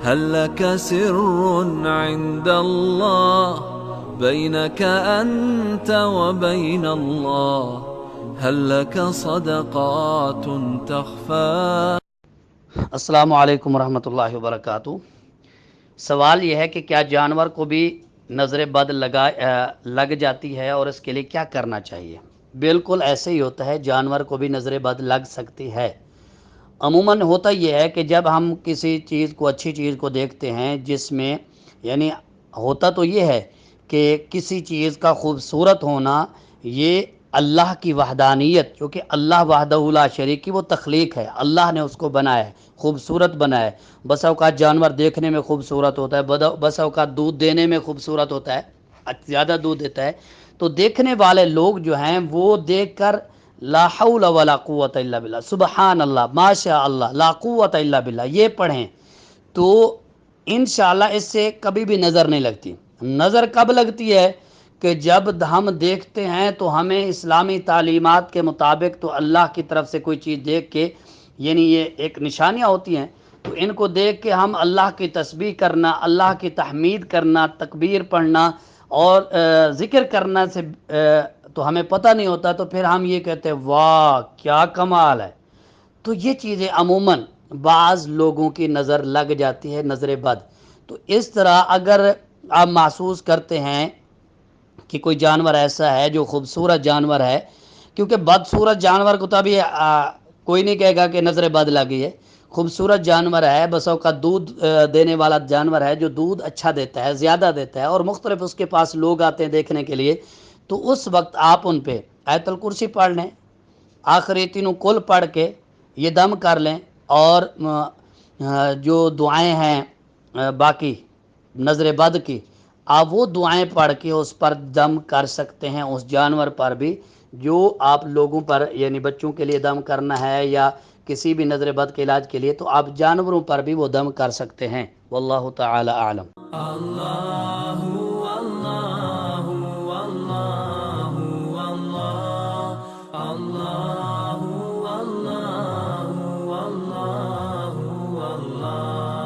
هل لك سر عند الله بينك أنت وبين الله هل لك صدقات تخفى؟ السلام علیکم ورحمۃ اللہ وبرکاتہ۔ سوال یہ ہے کہ کیا جانور کو بھی نظر بد لگ جاتی ہے اور اس کے لیے کیا کرنا چاہیے؟ بالکل ایسے ہی ہوتا ہے، جانور کو بھی نظر بد لگ سکتی ہے۔ عموماً ہوتا یہ ہے کہ جب ہم کسی چیز کو، اچھی چیز کو دیکھتے ہیں جس میں یعنی ہوتا تو یہ ہے کہ کسی چیز کا خوبصورت ہونا یہ اللہ کی وحدانیت، کیونکہ اللہ وحدہ لا شریک کی وہ تخلیق ہے، اللہ نے اس کو بنایا ہے، خوبصورت بنایا ہے۔ بس اوقات جانور دیکھنے میں خوبصورت ہوتا ہے، بس اوقات دودھ دینے میں خوبصورت ہوتا ہے، زیادہ دودھ دیتا ہے، تو دیکھنے والے لوگ جو ہیں وہ دیکھ کر لا حول ولا قوت الا باللہ، سبحان اللہ، ماشاء اللہ، لا قوت الا باللہ یہ پڑھیں تو انشاءاللہ اس سے کبھی بھی نظر نہیں لگتی۔ نظر کب لگتی ہے کہ جب ہم دیکھتے ہیں تو ہمیں اسلامی تعلیمات کے مطابق تو اللہ کی طرف سے کوئی چیز دیکھ کے، یعنی یہ ایک نشانیاں ہوتی ہیں، تو ان کو دیکھ کے ہم اللہ کی تسبیح کرنا، اللہ کی تحمید کرنا، تکبیر پڑھنا اور ذکر کرنا سے تو ہمیں پتہ نہیں ہوتا، تو پھر ہم یہ کہتے ہیں واہ کیا کمال ہے۔ تو یہ چیزیں عموماً بعض لوگوں کی نظر لگ جاتی ہے، نظر بد۔ تو اس طرح اگر آپ محسوس کرتے ہیں کہ کوئی جانور ایسا ہے جو خوبصورت جانور ہے، کیونکہ بدصورت جانور کو تو ابھی کوئی نہیں کہے گا کہ نظر بد لگی ہے، خوبصورت جانور ہے، بس اوقات دودھ دینے والا جانور ہے جو دودھ اچھا دیتا ہے، زیادہ دیتا ہے، اور مختلف اس کے پاس لوگ آتے ہیں دیکھنے کے لیے، تو اس وقت آپ ان پہ آیت الکرسی پڑھ لیں، آخری تینوں کل پڑھ کے یہ دم کر لیں، اور جو دعائیں ہیں باقی نظر بد کی، آپ وہ دعائیں پڑھ کے اس پر دم کر سکتے ہیں، اس جانور پر بھی جو آپ لوگوں پر، یعنی بچوں کے لیے دم کرنا ہے یا کسی بھی نظر بد کے علاج کے لیے، تو آپ جانوروں پر بھی وہ دم کر سکتے ہیں۔ واللہ تعالی اعلم۔